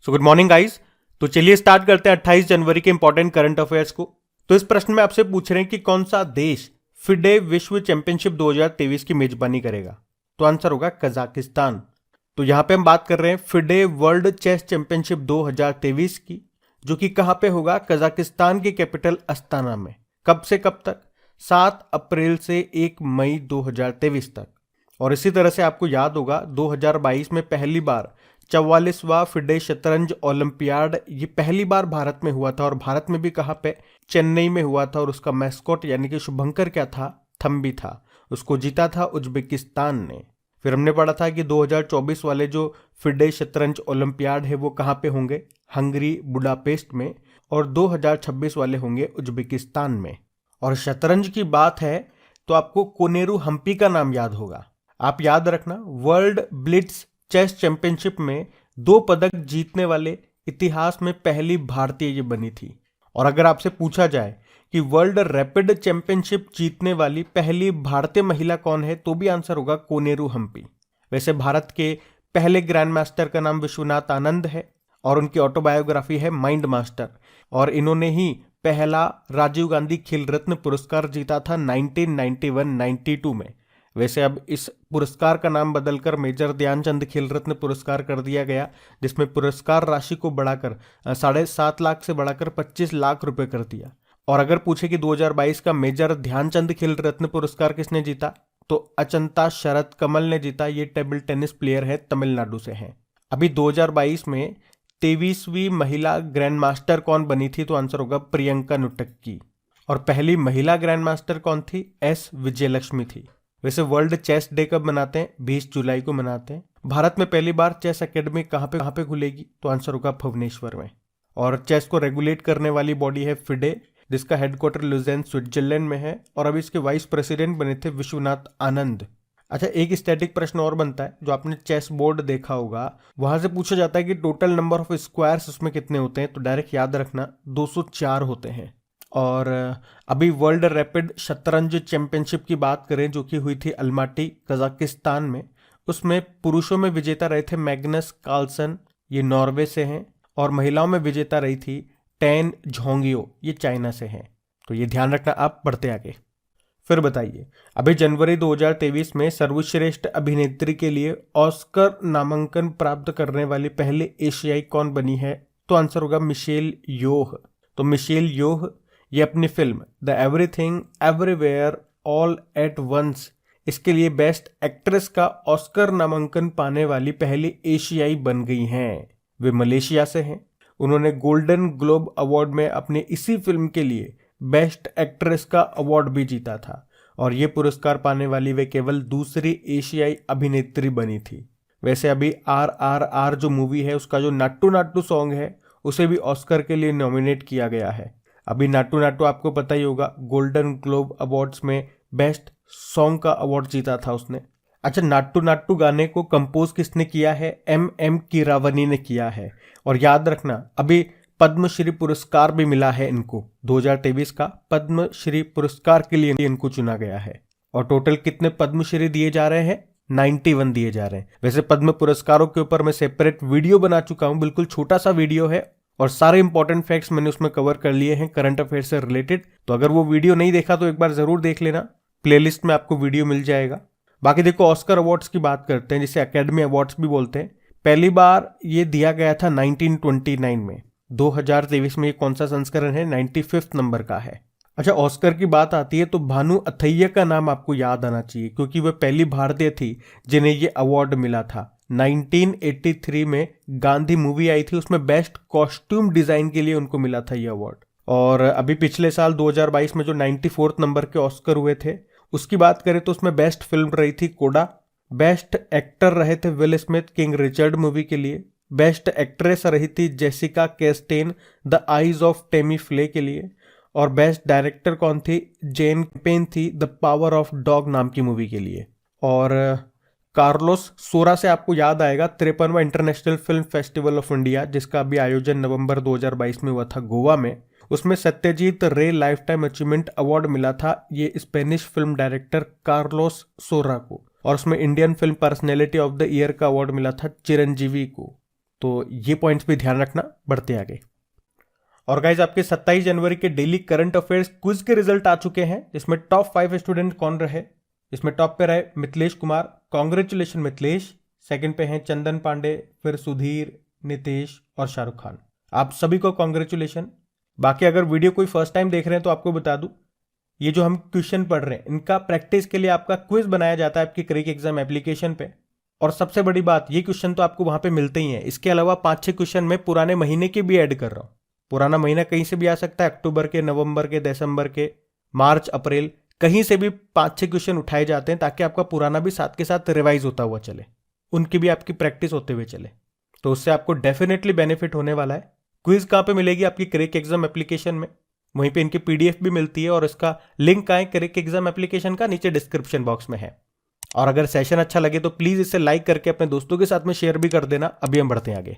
So good morning guys. तो चलिए start करते हैं 28 जनवरी के इंपॉर्टेंट करंट अफेयर्स को। तो इस प्रश्न में आपसे पूछ रहे हैं कि कौन सा देश फिडे विश्व चैंपियनशिप 2023 की मेजबानी करेगा। तो आंसर होगा कजाकिस्तान। तो यहां पे हम बात कर रहे हैं फिडे वर्ल्ड चेस चैंपियनशिप 2023 की, जो कि कहां पे होगा? कजाकिस्तान की कैपिटल अस्ताना में। कब से कब तक? 7 अप्रैल से 1 मई 2023 तक। और इसी तरह से आपको याद होगा 2022 में पहली बार 44वां फिडे शतरंज ओलंपियाड ये पहली बार भारत में हुआ था। और भारत में भी कहाँ पे? चेन्नई में हुआ था। और उसका मैस्कॉट यानी कि शुभंकर क्या था? थम्बी था। उसको जीता था उज्बेकिस्तान ने। फिर हमने पढ़ा था कि 2024 वाले जो फिडे शतरंज ओलंपियाड है वो कहाँ पे होंगे? हंगरी बुडापेस्ट में। और 2026 वाले होंगे उज्बेकिस्तान में। और शतरंज की बात है तो आपको कोनेरू हम्पी का नाम याद होगा। आप याद रखना, वर्ल्ड ब्लिट्स चेस चैंपियनशिप में 2 पदक जीतने वाले इतिहास में पहली भारतीय ये बनी थी। और अगर आपसे पूछा जाए कि वर्ल्ड रैपिड चैंपियनशिप जीतने वाली पहली भारतीय महिला कौन है, तो भी आंसर होगा कोनेरू हम्पी। वैसे भारत के पहले ग्रैंड मास्टर का नाम विश्वनाथ आनंद है और उनकी ऑटोबायोग्राफी है माइंड मास्टर। और इन्होंने ही पहला राजीव गांधी खेल रत्न पुरस्कार जीता था 1991-92 में। वैसे अब इस पुरस्कार का नाम बदलकर मेजर ध्यानचंद खेल रत्न पुरस्कार कर दिया गया, जिसमें पुरस्कार राशि को बढ़ाकर 7.5 लाख से बढ़ाकर 25 लाख रुपए कर दिया। और अगर पूछे कि 2022 का मेजर ध्यानचंद खेल रत्न पुरस्कार किसने जीता, तो अचंता शरद कमल ने जीता। ये टेबल टेनिस प्लेयर है, तमिलनाडु से हैं। अभी 2022 में 23वीं महिला ग्रैंड मास्टर कौन बनी थी? तो आंसर होगा प्रियंका नुटक्की। और पहली महिला ग्रैंड मास्टर कौन थी? एस विजयलक्ष्मी थी। वैसे वर्ल्ड चेस डे कब मनाते हैं? 20 जुलाई को मनाते हैं। भारत में पहली बार चेस एकेडमी कहाँ पे खुलेगी? तो आंसर होगा भुवनेश्वर में। और चेस को रेगुलेट करने वाली बॉडी है फिडे, जिसका हेडक्वार्टर लुजेन स्विट्जरलैंड में है। और अभी इसके वाइस प्रेसिडेंट बने थे विश्वनाथ आनंद। अच्छा, एक स्टैटिक प्रश्न और बनता है, जो आपने चेस बोर्ड देखा होगा, वहां से पूछा जाता है कि टोटल नंबर ऑफ स्क्वायर्स उसमें कितने होते हैं। तो डायरेक्ट याद रखना 204 होते हैं। और अभी वर्ल्ड रैपिड शतरंज चैंपियनशिप की बात करें, जो कि हुई थी अल्माटी कजाकिस्तान में, उसमें पुरुषों में विजेता रहे थे मैग्नस कार्लसन, ये नॉर्वे से हैं। और महिलाओं में विजेता रही थी टेन झोंगियो, ये चाइना से हैं। तो ये ध्यान रखना। आप बढ़ते आगे। फिर बताइए, अभी जनवरी 2023 में सर्वश्रेष्ठ अभिनेत्री के लिए ऑस्कर नामांकन प्राप्त करने वाली पहले एशियाई कौन बनी है? तो आंसर होगा मिशेल योह। तो मिशेल योह ये अपनी film the everything everywhere all at once, इसके लिए बेस्ट एक्ट्रेस का ऑस्कर नामांकन पाने वाली पहली एशियाई बन गई हैं। वे मलेशिया से हैं। उन्होंने गोल्डन ग्लोब अवार्ड में अपनी इसी फिल्म के लिए बेस्ट एक्ट्रेस का अवार्ड भी जीता था। और ये पुरस्कार पाने वाली वे केवल दूसरी एशियाई अभिनेत्री बनी थी। वैसे अभी RRR जो मूवी है, उसका जो नाट्टू नाट्टू सॉन्ग है, उसे भी ऑस्कर के लिए नॉमिनेट किया गया है। अभी नाट्टू नाट्टू आपको पता ही होगा, गोल्डन ग्लोब अवार्ड्स में बेस्ट सॉन्ग का अवार्ड जीता था उसने। अच्छा, नाट्टू नाट्टू गाने को कंपोज किसने किया है? M कीरावनी ने किया है। और याद रखना, अभी पद्मश्री पुरस्कार भी मिला है इनको। 2023 का पद्मश्री पुरस्कार के लिए इनको चुना गया है। और टोटल कितने पद्मश्री दिए जा रहे हैं? 91 दिए जा रहे हैं। वैसे पद्म पुरस्कारों के ऊपर मैं सेपरेट वीडियो बना चुका हूं, बिल्कुल छोटा सा वीडियो है। और सारे इंपॉर्टेंट फैक्ट्स मैंने उसमें कवर कर लिए हैं करंट अफेयर से रिलेटेड। तो अगर वो वीडियो नहीं देखा तो एक बार जरूर देख लेना, प्लेलिस्ट में आपको वीडियो मिल जाएगा। बाकी देखो, ऑस्कर अवार्ड्स की बात करते हैं, जिसे एकेडमी अवार्ड्स भी बोलते हैं। पहली बार ये दिया गया था 1929 में। 2023 में ये कौन सा संस्करण है? 95 नंबर का है। अच्छा, ऑस्कर की बात आती है तो भानु अथैया का नाम आपको याद आना चाहिए, क्योंकि वह पहली भारतीय थी जिन्हें ये अवार्ड मिला था। 1983 में गांधी मूवी आई थी, उसमें बेस्ट कॉस्ट्यूम डिजाइन के लिए उनको मिला था ये अवार्ड। और अभी पिछले साल 2022 में जो 94 नंबर के ऑस्कर हुए थे, उसकी बात करें तो उसमें बेस्ट फिल्म रही थी कोडा। बेस्ट एक्टर रहे थे Will Smith King Richard movie के लिए। बेस्ट एक्ट्रेस रही थी Jessica Chastain the eyes of Tammy Faye के लिए। और बेस्ट डायरेक्टर कौन थी? जेन पेन थी द पावर ऑफ डॉग नाम की मूवी के लिए। और कार्लोस सोरा से आपको याद आएगा 53वां international film festival of India, जिसका अभी आयोजन नवंबर 2022 में हुआ था गोवा में। उसमें सत्यजीत रे लाइफ टाइम अचीवमेंट अवार्ड मिला था ये स्पेनिश फिल्म डायरेक्टर कार्लोस सोरा को। और उसमें Indian film personality of the year का अवार्ड मिला था चिरंजीवी को। तो ये पॉइंट्स भी ध्यान रखना। बढ़ते आगे। और गाइज आपके 27 जनवरी के डेली करंट अफेयर्स क्विज के रिजल्ट आ चुके हैं, जिसमें टॉप 5 स्टूडेंट कौन रहे। इसमें टॉप पे रहे मिथिलेश कुमार, कॉन्ग्रेचुलेशन मिथिलेश। सेकंड पे हैं चंदन पांडे, फिर सुधीर, नितेश और शाहरुख खान। आप सभी को कॉन्ग्रेचुलेशन। बाकी अगर वीडियो कोई फर्स्ट टाइम देख रहे हैं तो आपको बता दूं, ये जो हम क्वेश्चन पढ़ रहे हैं इनका प्रैक्टिस के लिए आपका क्विज बनाया जाता है आपकी क्रेक एग्जाम एप्लीकेशन पे। और सबसे बड़ी बात, ये क्वेश्चन तो आपको वहां पे मिलते ही हैं। इसके अलावा 5-6 क्वेश्चन में पुराने महीने के भी ऐड कर रहा हूं। पुराना महीना कहीं से भी आ सकता है, अक्टूबर के, नवंबर के, दिसंबर के, मार्च, अप्रैल, कहीं से भी 5-6 क्वेश्चन उठाए जाते हैं ताकि आपका पुराना भी साथ के साथ रिवाइज होता हुआ चले, उनकी भी आपकी प्रैक्टिस होते हुए चले। तो उससे आपको डेफिनेटली बेनिफिट होने वाला है। क्विज कहाँ पे मिलेगी? आपकी क्रेक एग्जाम एप्लीकेशन में। वहीं पे इनकी पीडीएफ भी मिलती है और इसका लिंक आए क्रेक एग्जाम एप्लीकेशन का नीचे डिस्क्रिप्शन बॉक्स में है। और अगर सेशन अच्छा लगे तो प्लीज इसे लाइक करके अपने दोस्तों के साथ में शेयर भी कर देना। अभी हम बढ़ते हैं आगे।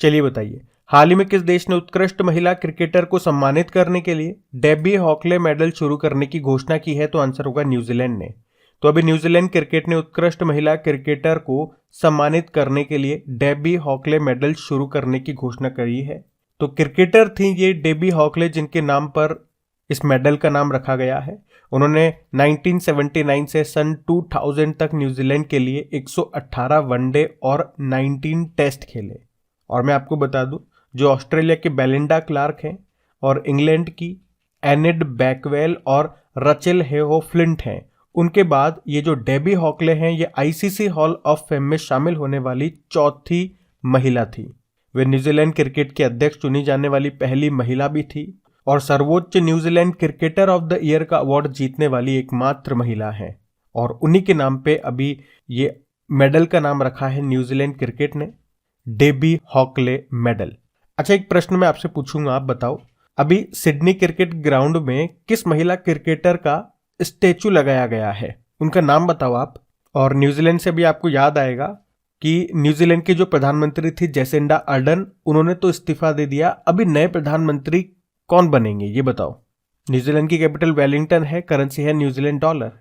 चलिए बताइए, हाल ही में किस देश ने उत्कृष्ट महिला क्रिकेटर को सम्मानित करने के लिए डेबी हॉकले मेडल शुरू करने की घोषणा की है? तो आंसर होगा न्यूजीलैंड ने। तो अभी न्यूजीलैंड क्रिकेट ने उत्कृष्ट महिला क्रिकेटर को सम्मानित करने के लिए डेबी हॉकले मेडल शुरू करने की घोषणा करी है। तो क्रिकेटर थी ये डेबी हॉकले, जिनके नाम पर इस मेडल का नाम रखा गया है। उन्होंने 1979 से सन 2000 तक न्यूजीलैंड के लिए 118 वनडे और 19 टेस्ट खेले। और मैं आपको बता दूं, जो ऑस्ट्रेलिया के बेलिंडा क्लार्क हैं और इंग्लैंड की एनिड बैकवेल और रचेल हेहो फ्लिंट हैं, उनके बाद ये जो डेबी हॉकले हैं ये आईसीसी हॉल ऑफ फेम में शामिल होने वाली चौथी महिला थी। वे न्यूजीलैंड क्रिकेट के अध्यक्ष चुनी जाने वाली पहली महिला भी थी और सर्वोच्च New Zealand cricketer of the year का अवार्ड जीतने वाली एकमात्र महिला है। और उन्हीं के नाम पे अभी ये मेडल का नाम रखा है न्यूजीलैंड क्रिकेट ने, डेबी हॉकले मेडल। अच्छा, एक प्रश्न मैं आपसे पूछूंगा, आप बताओ, अभी सिडनी क्रिकेट ग्राउंड में किस महिला क्रिकेटर का स्टेचू लगाया गया है? उनका नाम बताओ आप। और न्यूजीलैंड से भी आपको याद आएगा कि न्यूजीलैंड के जो प्रधानमंत्री थी जेसिंडा अर्डन, उन्होंने तो इस्तीफा दे दिया। अभी नए प्रधानमंत्री कौन बनेंगे ये बताओ। न्यूजीलैंड की कैपिटल वेलिंगटन है, करेंसी है न्यूजीलैंड डॉलर।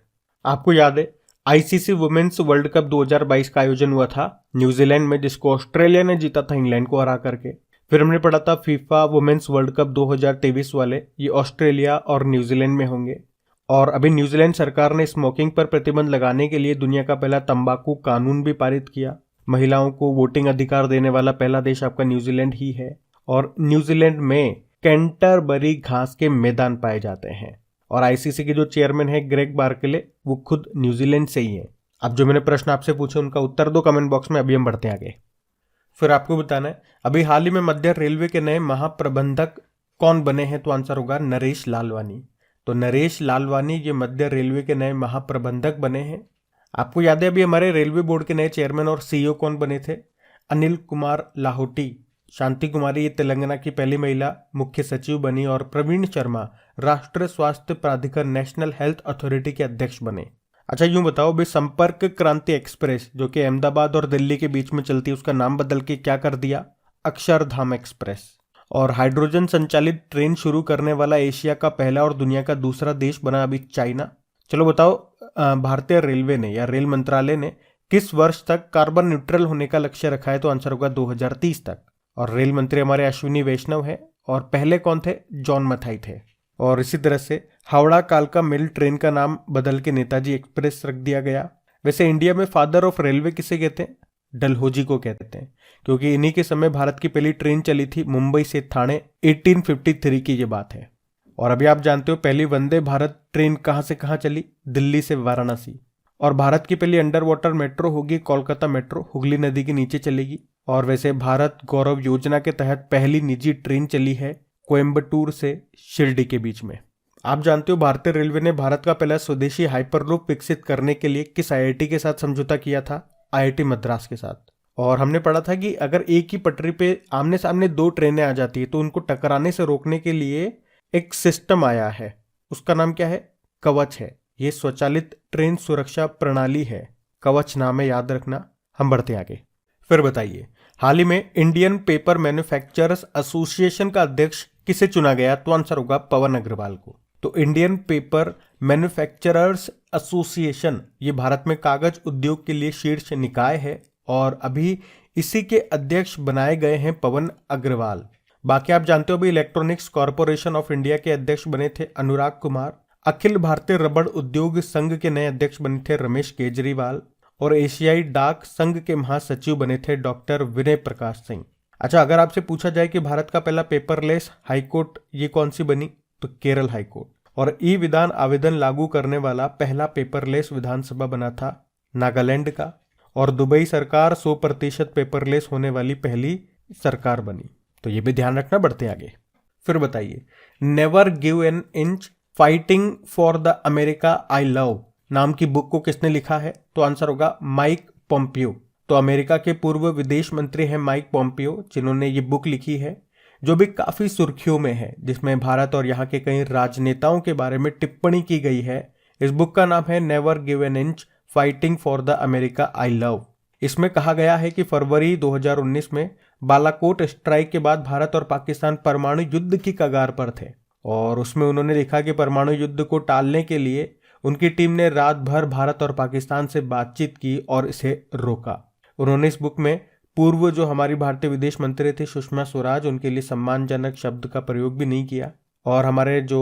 आपको याद है आईसीसी वुमेन्स वर्ल्ड कप 2022 का आयोजन हुआ था न्यूजीलैंड में, जिसको ऑस्ट्रेलिया ने जीता था इंग्लैंड को हरा करके। फिर हमने पढ़ा था फीफा वुमेन्स वर्ल्ड कप 2023 वाले, ये ऑस्ट्रेलिया और न्यूजीलैंड में होंगे। और अभी न्यूजीलैंड सरकार ने स्मोकिंग पर प्रतिबंध लगाने के लिए दुनिया का पहला तंबाकू कानून भी पारित किया। महिलाओं को वोटिंग अधिकार देने वाला पहला देश आपका न्यूजीलैंड ही है। और न्यूजीलैंड में कैंटरबरी घास के मैदान पाए जाते हैं। और आईसीसी के जो चेयरमैन है ग्रेग बार्कले, वो खुद न्यूजीलैंड से ही है। अब जो मैंने प्रश्न आपसे पूछे उनका उत्तर दो कमेंट बॉक्स में। अभी हम बढ़ते हैं आगे। फिर आपको बताना है अभी हाल ही में मध्य रेलवे के नए महाप्रबंधक कौन बने हैं? तो आंसर होगा नरेश लालवानी। तो नरेश लालवानी ये मध्य रेलवे के नए महाप्रबंधक बने हैं। आपको याद है अभी हमारे रेलवे बोर्ड के नए चेयरमैन और सीईओ कौन बने थे? अनिल कुमार लाहोटी। शांति कुमारी ये तेलंगाना की पहली महिला मुख्य सचिव बनी और प्रवीण शर्मा राष्ट्रीय स्वास्थ्य प्राधिकरण नेशनल हेल्थ अथॉरिटी के अध्यक्ष बने। अच्छा, यूं बताओ भाई, संपर्क क्रांति एक्सप्रेस जो कि अहमदाबाद और दिल्ली के बीच में चलती है, उसका नाम बदल के क्या कर दिया? अक्षरधाम एक्सप्रेस। और हाइड्रोजन संचालित ट्रेन शुरू करने वाला एशिया का पहला और दुनिया का दूसरा देश बना अभी चाइना। चलो बताओ, भारतीय रेलवे ने या रेल मंत्रालय ने किस वर्ष तक कार्बन न्यूट्रल होने का लक्ष्य रखा है? तो आंसर होगा 2030 तक। और रेल मंत्री हमारे अश्विनी वैष्णव है और पहले कौन थे? जॉन मथाई थे। और इसी तरह से हावड़ा कालका मेल ट्रेन का नाम बदल के नेताजी एक्सप्रेस रख दिया गया। वैसे इंडिया में फादर ऑफ रेलवे किसे कहते हैं? डलहौजी को कहते हैं, क्योंकि इन्हीं के समय भारत की पहली ट्रेन चली थी मुंबई से ठाणे, 1853 की ये बात है। और अभी आप जानते हो पहली वंदे भारत ट्रेन कहां से कहां चली? दिल्ली से वाराणसी। और भारत की पहली अंडर वाटर मेट्रो होगी कोलकाता मेट्रो, हुगली नदी के नीचे चलेगी। और वैसे भारत गौरव योजना के तहत पहली निजी ट्रेन चली है कोयम्बटूर से शिरडी के बीच में। आप जानते हो भारतीय रेलवे ने भारत का पहला स्वदेशी हाइपरलूप विकसित करने के लिए किस आईआईटी के साथ समझौता किया था? आईआईटी मद्रास के साथ। और हमने पढ़ा था कि अगर एक ही पटरी पे आमने सामने दो ट्रेनें आ जाती है तो उनको टकराने से रोकने के लिए एक सिस्टम आया है, उसका नाम क्या है? कवच है। ये स्वचालित ट्रेन सुरक्षा प्रणाली है, कवच नाम है, याद रखना। हम बढ़ते आगे। फिर बताइए, हाल ही में इंडियन पेपर मैन्युफैक्चरर्स एसोसिएशन का अध्यक्ष किसे चुना गया? तो आंसर होगा पवन अग्रवाल को। तो इंडियन पेपर मैन्युफैक्चरर्स एसोसिएशन ये भारत में कागज उद्योग के लिए शीर्ष निकाय है और अभी इसी के अध्यक्ष बनाए गए हैं पवन अग्रवाल। बाकी आप जानते हो भी इलेक्ट्रॉनिक्स कॉरपोरेशन ऑफ इंडिया के अध्यक्ष बने थे अनुराग कुमार। अखिल भारतीय रबड़ उद्योग संघ के नए अध्यक्ष बने थे रमेश केजरीवाल। और एशियाई डाक संघ के महासचिव बने थे डॉक्टर विनय प्रकाश सिंह। अच्छा, अगर आपसे पूछा जाए कि भारत का पहला पेपरलेस हाईकोर्ट ये कौन सी बनी, तो केरल हाईकोर्ट। और ई विधान आवेदन लागू करने वाला पहला पेपरलेस विधानसभा बना था नागालैंड का। और दुबई सरकार 100% पेपरलेस होने वाली पहली सरकार बनी। तो ये भी ध्यान रखना, बढ़ते आगे। फिर बताइए, never give an inch fighting for the America I love नाम की बुक को किसने लिखा है, तो आंसर होगा माइक पोम्पियो। तो अमेरिका के पूर्व विदेश मंत्री हैं माइक पोम्पियो, जिन्होंने ये बुक लिखी है जो भी काफी सुर्खियों में है, जिसमें भारत और यहाँ के कई राजनेताओं के बारे में टिप्पणी की गई है। इस बुक का नाम है never give an inch fighting for the America I love. इसमें कहा गया है कि फरवरी 2019 में बालाकोट स्ट्राइक के बाद भारत और पाकिस्तान परमाणु युद्ध की कगार पर थे। और उसमें उन्होंने लिखा कि परमाणु युद्ध को टालने के लिए उनकी टीम ने रात भर भारत और पाकिस्तान से बातचीत की और इसे रोका। उन्होंने इस बुक में पूर्व जो हमारी भारतीय विदेश मंत्री थी सुषमा स्वराज, उनके लिए सम्मानजनक शब्द का प्रयोग भी नहीं किया। और हमारे जो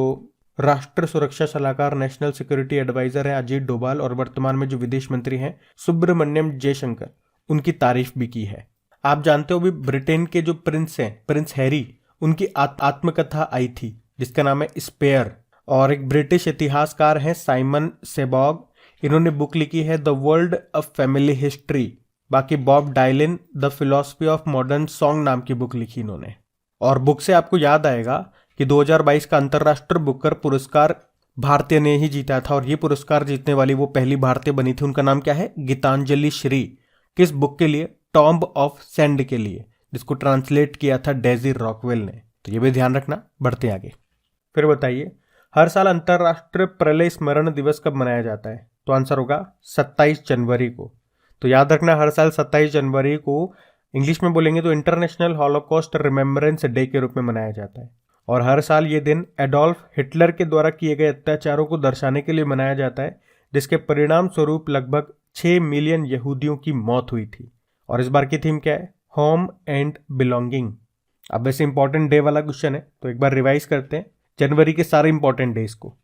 राष्ट्र सुरक्षा सलाहकार नेशनल सिक्योरिटी एडवाइजर हैं अजीत डोभाल, और वर्तमान में जो विदेश मंत्री हैं सुब्रमण्यम जयशंकर, उनकी तारीफ भी की है। आप जानते हो भी ब्रिटेन के जो प्रिंस हैं, प्रिंस हैरी, उनकी आत्मकथा आई थी जिसका नाम है स्पेयर। और एक ब्रिटिश इतिहासकार हैं साइमन सेबॉग, इन्होंने बुक लिखी है the world of family history. बाकी Bob Dylan the philosophy of modern song नाम की बुक लिखी इन्होंने। और बुक से आपको याद आएगा कि 2022 का अंतर्राष्ट्रीय बुकर पुरस्कार भारतीय ने ही जीता था। और ये पुरस्कार जीतने वाली वो पहली भारतीय बनी थी। उनका नाम क्या है, गीतांजलि श्री। किस बुक के लिए, टॉम्ब ऑफ सैंड के लिए, जिसको ट्रांसलेट किया था डेजी रॉकवेल ने। तो ये भी ध्यान रखना, बढ़ते आगे। फिर बताइए, हर साल अंतर्राष्ट्रीय प्रलय स्मरण दिवस कब मनाया जाता है, तो आंसर होगा 27 जनवरी को। तो याद रखना, हर साल 27 जनवरी को इंग्लिश में बोलेंगे तो इंटरनेशनल हॉलोकॉस्ट रिमेम्बरेंस डे के रूप में मनाया जाता है। और हर साल ये दिन एडोल्फ हिटलर के द्वारा किए गए अत्याचारों को दर्शाने के लिए मनाया जाता है, जिसके परिणाम स्वरूप लगभग 6 मिलियन यहूदियों की मौत हुई थी। और इस बार की थीम क्या है, होम एंड बिलोंगिंग। अब वैसे इंपॉर्टेंट डे वाला क्वेश्चन है, तो एक बार रिवाइज करते हैं जनवरी के सारे इंपॉर्टेंट डेज को।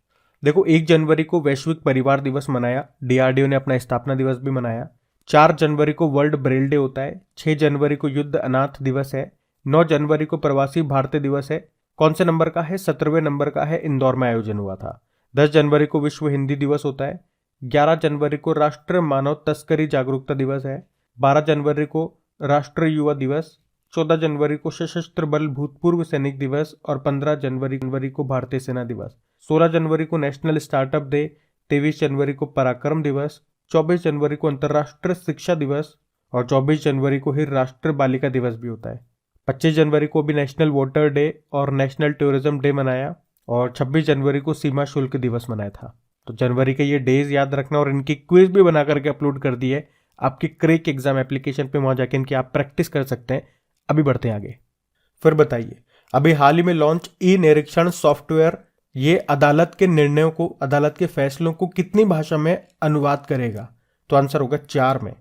देखो, 1 जनवरी को वैश्विक परिवार दिवस मनाया, डीआरडीओ ने अपना स्थापना दिवस भी मनाया। 4 जनवरी को वर्ल्ड ब्रेल डे होता है। 6 जनवरी को युद्ध अनाथ दिवस है। 9 जनवरी को प्रवासी भारतीय दिवस है। कौन से नंबर का है, 17वें नंबर का है, इंदौर में आयोजन हुआ था। 10 जनवरी को विश्व हिंदी दिवस होता है। 11 जनवरी को राष्ट्रीय मानव तस्करी जागरूकता दिवस है। 12 जनवरी को राष्ट्रीय युवा दिवस। 14 जनवरी को सशस्त्र बल भूतपूर्व सैनिक दिवस। और 15 जनवरी को भारतीय सेना दिवस। 16 जनवरी को नेशनल स्टार्टअप डे। 23 जनवरी को पराक्रम दिवस। 24 जनवरी को अंतर्राष्ट्रीय शिक्षा दिवस। और 24 जनवरी को ही राष्ट्रीय बालिका दिवस भी होता है। 25 जनवरी को भी नेशनल वाटर डे और नेशनल टूरिज्म डे मनाया। और 26 जनवरी को सीमा शुल्क दिवस मनाया था। तो जनवरी के ये डेज याद रखना, और इनकी क्विज भी बना करके अपलोड कर दी है आपकी क्रेक एग्जाम एप्लीकेशन पे, वहां जाके इनकी आप प्रैक्टिस कर सकते हैं। अभी बढ़ते हैं आगे। फिर बताइए, अभी हाल ही में लॉन्च ई निरीक्षण सॉफ्टवेयर, ये अदालत के निर्णयों को, अदालत के फैसलों को कितनी भाषा में अनुवाद करेगा, तो आंसर होगा 4 में।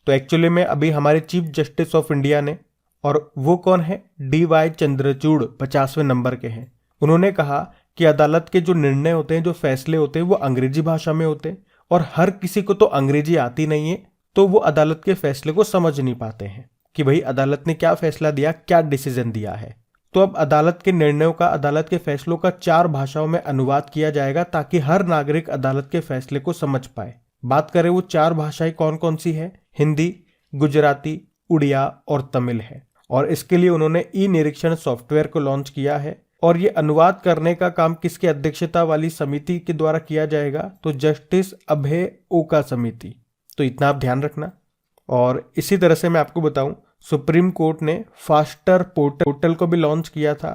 तो एक्चुअली में अभी हमारे चीफ जस्टिस ऑफ इंडिया ने, और वो कौन है, DY चंद्रचूड़ 50वें नंबर के हैं, उन्होंने कहा कि अदालत के जो निर्णय होते हैं, जो फैसले होते हैं, वो अंग्रेजी भाषा में होते हैं। और हर किसी को तो अंग्रेजी आती नहीं है, तो वो अदालत के फैसले को समझ नहीं पाते हैं कि भाई अदालत ने क्या फैसला दिया, क्या डिसीजन दिया है। तो अब अदालत के निर्णयों का, अदालत के फैसलों का 4 भाषाओं में अनुवाद किया जाएगा, ताकि हर नागरिक अदालत के फैसले को समझ पाए। बात करें वो 4 भाषाएं कौन कौन सी है, हिंदी, गुजराती, उड़िया और तमिल है। और इसके लिए उन्होंने ई निरीक्षण सॉफ्टवेयर को लॉन्च किया है। और ये अनुवाद करने का काम किसकी अध्यक्षता वाली समिति के द्वारा किया जाएगा, तो जस्टिस अभय ओका समिति। तो इतना आप ध्यान रखना। और इसी तरह से मैं आपको बताऊं, सुप्रीम कोर्ट ने फास्टर पोर्टल को भी लॉन्च किया था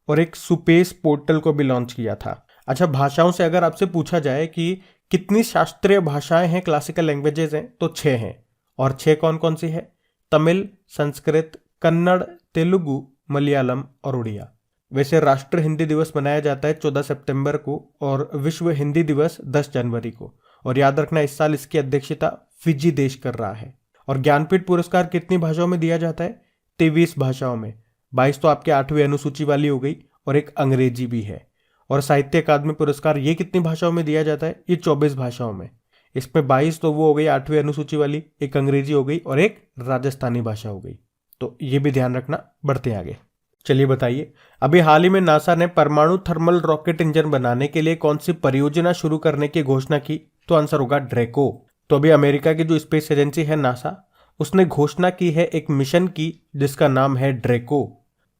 और एक सुपेस पोर्टल को भी लॉन्च किया था। अच्छा, भाषाओं से अगर आपसे पूछा जाए कि कितनी शास्त्रीय भाषाएं हैं, क्लासिकल लैंग्वेजेस हैं, तो 6 हैं। और 6 कौन कौन सी है, तमिल, संस्कृत, कन्नड़, तेलुगु, मलयालम और उड़िया। वैसे राष्ट्रीय हिंदी दिवस मनाया जाता है 14 सितंबर को और विश्व हिंदी दिवस 10 जनवरी को। और याद रखना, इस साल इसकी अध्यक्षता फिजी देश कर रहा है। और ज्ञानपीठ पुरस्कार कितनी भाषाओं में दिया जाता है? 23 भाषाओं में। 22 तो आपके 8वीं अनुसूची वाली हो गई और एक अंग्रेजी भी है। और साहित्य अकादमी पुरस्कार ये कितनी भाषाओं में दिया जाता है? ये 24 भाषाओं में। इसमें 22 तो वो हो गई 8वीं अनुसूची वाली, एक अंग्रेजी हो गई और एक राजस्थानी भाषा हो गई। तो ये भी ध्यान रखना। बढ़ते हैं आगे। चलिए बताइए, अभी हाल ही में नासा ने परमाणु थर्मल रॉकेट इंजन बनाने के लिए कौन सी परियोजना शुरू करने की घोषणा की? तो आंसर होगा ड्रैको। तो अभी अमेरिका की जो स्पेस एजेंसी है नासा, उसने घोषणा की है एक मिशन की जिसका नाम है ड्रैको।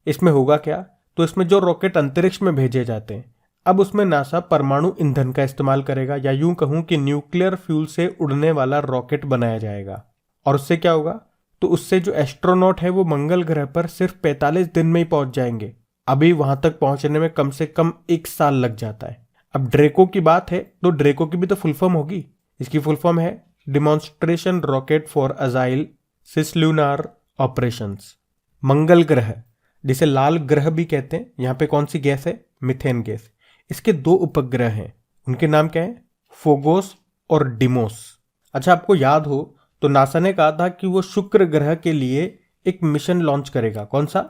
इसमें होगा क्या? तो इसमें जो रॉकेट अंतरिक्ष में भेजे जाते हैं, अब उसमें नासा परमाणु ईंधन का इस्तेमाल करेगा, या यूं कहूं कि न्यूक्लियर फ्यूल से उड़ने वाला रॉकेट बनाया जाएगा। और उससे क्या होगा? तो उससे जो एस्ट्रोनॉट है वो मंगल ग्रह पर सिर्फ 45 दिन में ही पहुंच जाएंगे। अभी वहां तक पहुंचने में कम से कम 1 साल लग जाता है। अब ड्रैको की बात है तो ड्रैको की भी तो फुल फॉर्म होगी। इसकी फुल फॉर्म है demonstration rocket for agile cislunar operations. मंगल ग्रह, जिसे लाल ग्रह भी कहते हैं, यहाँ पे कौन सी गैस है? Methane gas. इसके 2 उपग्रह हैं, उनके नाम क्या है? फोगोस और डिमोस। अच्छा, आपको याद हो तो नासा ने कहा था कि वो शुक्र ग्रह के लिए एक मिशन लॉन्च करेगा। कौन सा?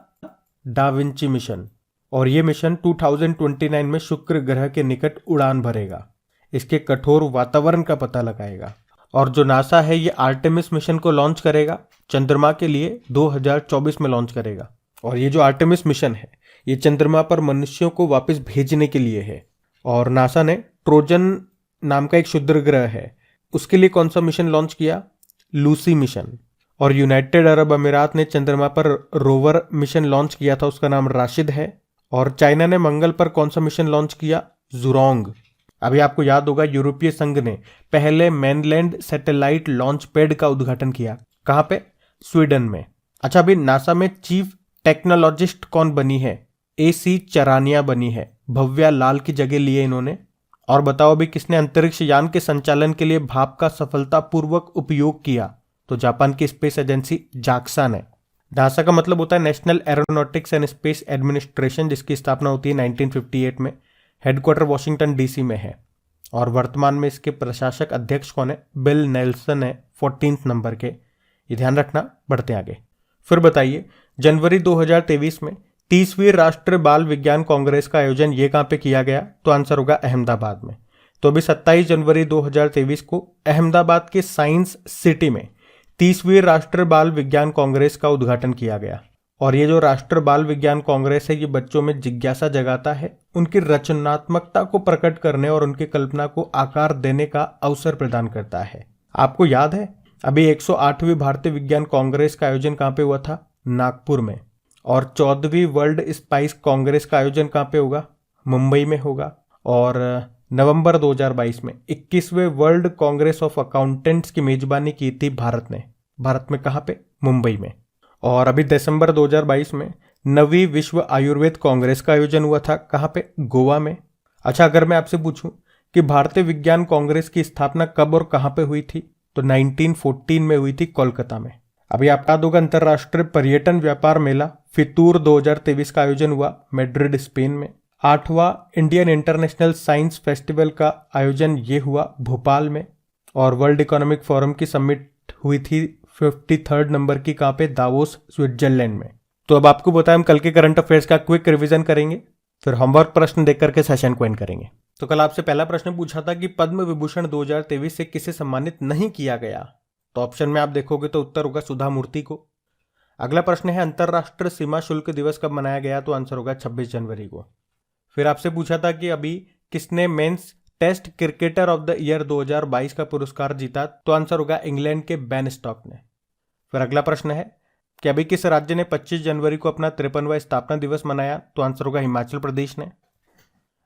Da Vinci mission. और ये मिशन 2029 में शुक्र ग्रह के निकट उड़ान भरेगा, इसके कठोर वातावरण का पता लगाएगा। और जो नासा है ये आर्टेमिस मिशन को लॉन्च करेगा चंद्रमा के लिए 2024 में लॉन्च करेगा। और ये जो आर्टेमिस मिशन है ये चंद्रमा पर मनुष्यों को वापस भेजने के लिए है। और नासा ने ट्रोजन नाम का एक क्षुद्र ग्रह है, उसके लिए कौन सा मिशन लॉन्च किया? Lucy mission. और यूनाइटेड अरब अमीरात ने चंद्रमा पर रोवर मिशन लॉन्च किया था, उसका नाम राशिद है। और चाइना ने मंगल पर कौन सा मिशन लॉन्च किया? जुरोंग। अभी आपको याद होगा यूरोपीय संघ ने पहले मेनलैंड सैटेलाइट लॉन्च पैड का उद्घाटन किया। कहां पे? स्वीडन में। अच्छा, अभी नासा में चीफ टेक्नोलॉजिस्ट कौन बनी है? AC चरानिया बनी है। भव्या लाल की जगह लिए इन्होंने। और बताओ अभी किसने अंतरिक्ष यान के संचालन के लिए भाप का सफलतापूर्वक उपयोग किया? तो जापान की स्पेस एजेंसी जाक्सा ने। नासा का मतलब होता है national aeronautics and space administration, जिसकी स्थापना होती है 1958 में। हेडक्वार्टर वॉशिंगटन DC में है। और वर्तमान में इसके प्रशासक अध्यक्ष कौन है? बिल नेल्सन है, 14 नंबर के। ये ध्यान रखना। बढ़ते आगे। फिर बताइए, जनवरी 2023 में 30वीं राष्ट्रीय बाल विज्ञान कांग्रेस का आयोजन ये कहां पे किया गया? तो आंसर होगा अहमदाबाद में। तो अभी 27 जनवरी 2023 को अहमदाबाद के साइंस सिटी में 30वीं राष्ट्रीय बाल विज्ञान कांग्रेस का उद्घाटन किया गया। और ये जो राष्ट्रीय बाल विज्ञान कांग्रेस है ये बच्चों में जिज्ञासा जगाता है, उनकी रचनात्मकता को प्रकट करने और उनकी कल्पना को आकार देने का अवसर प्रदान करता है। आपको याद है अभी 108वीं भारतीय विज्ञान कांग्रेस का आयोजन कहां पे हुआ था? नागपुर में। और 14वीं वर्ल्ड स्पाइस कांग्रेस का आयोजन कहां पे होगा? मुंबई में होगा। और नवंबर 2022 में 21वें वर्ल्ड कांग्रेस ऑफ अकाउंटेंट्स की मेजबानी की थी भारत ने। भारत में कहां पे? मुंबई में। और अभी दिसंबर 2022 में 9वीं विश्व आयुर्वेद कांग्रेस का आयोजन हुआ था। कहां पे? गोवा में। अच्छा, अगर मैं आपसे पूछूं कि भारतीय विज्ञान कांग्रेस की स्थापना कब और कहां पे हुई थी? तो 1914 में हुई थी, कोलकाता में। अभी आपको याद होगा अंतरराष्ट्रीय पर्यटन व्यापार मेला फितूर 2023 का आयोजन हुआ मैड्रिड, स्पेन में। 8वां इंडियन इंटरनेशनल साइंस फेस्टिवल का आयोजन ये हुआ भोपाल में। और वर्ल्ड इकोनॉमिक फोरम की समिट हुई थी 53rd नंबर की, कहां पे? दावोस, स्विट्जरलैंड में। तो अब आपको बताया, हम कल के करंट अफेयर्स का क्विक रिवीजन करेंगे, फिर होमवर्क प्रश्न देख करके सेशन को एंड करेंगे। तो कल आपसे पहला प्रश्न पूछा था कि पद्म विभूषण 2023 से किसे सम्मानित नहीं किया गया? तो ऑप्शन में आप देखोगे तो उत्तर होगा सुधा मूर्ति को। अगला प्रश्न है अंतरराष्ट्रीय सीमा शुल्क दिवस कब मनाया गया? तो आंसर होगा 26 जनवरी को। फिर आपसे पूछा था कि अभी किसने men's test cricketer of the year 2022 का पुरस्कार जीता? तो आंसर होगा इंग्लैंड के बेन स्टॉक ने। फिर अगला प्रश्न है कि अभी किस राज्य ने 25 जनवरी को अपना 53वां स्थापना दिवस मनाया? तो आंसर होगा हिमाचल प्रदेश ने।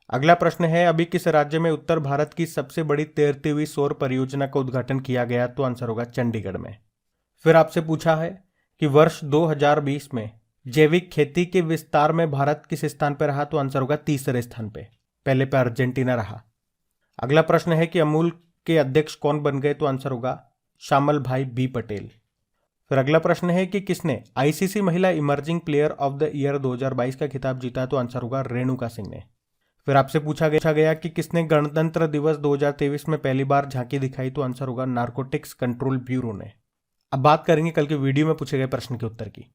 अगला प्रश्न है अभी किस राज्य में उत्तर भारत की सबसे बड़ी तैरती हुई सौर परियोजना का उद्घाटन किया गया? तो आंसर होगा चंडीगढ़ में। फिर आपसे पूछा है कि वर्ष 2020 में जैविक खेती के विस्तार में भारत किस स्थान पर रहा? तो आंसर होगा तीसरे स्थान पे, पहले पे अर्जेंटीना रहा। अगला प्रश्न है कि अमूल के अध्यक्ष कौन बन गए? तो आंसर होगा श्यामल भाई बी पटेल। फिर अगला प्रश्न है कि किसने ICC महिला emerging player of the year 2022 का खिताब जीता? तो आंसर होगा रेणुका सिंह ने। फिर आपसे पूछा गया कि किसने गणतंत्र दिवस 2023 में पहली बार झांकी दिखाई? तो आंसर होगा नारकोटिक्स कंट्रोल ब्यूरो ने। अब बात करेंगे कल के वीडियो में पूछे गए प्रश्न के उत्तर की।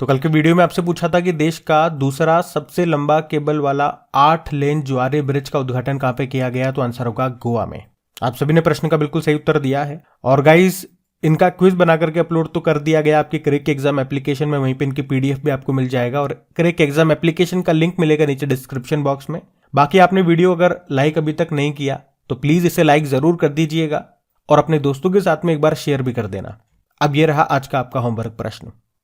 तो कल के वीडियो में आपसे पूछा था कि देश का दूसरा सबसे लंबा केबल वाला 8 लेन ज्वारे ब्रिज का उद्घाटन कहां पे किया गया, तो आंसर होगा गोवा में। आप सभी ने प्रश्न का बिल्कुल सही उत्तर दिया है। और गाइस, इनका क्विज बना करके अपलोड तो कर दिया गया आपकी क्रैक एग्जाम एप्लीकेशन में, वहीं पे इनकी पीडीएफ भी आपको मिल जाएगा और क्रैक एग्जाम एप्लीकेशन का लिंक मिलेगा नीचे डिस्क्रिप्शन बॉक्स में। बाकी आपने वीडियो अगर लाइक अभी तक नहीं किया तो प्लीज इसे लाइक जरूर कर दीजिएगा और अपने दोस्तों के साथ में एक बार शेयर भी कर देना। अब ये रहा आज का आपका होमवर्क प्रश्न।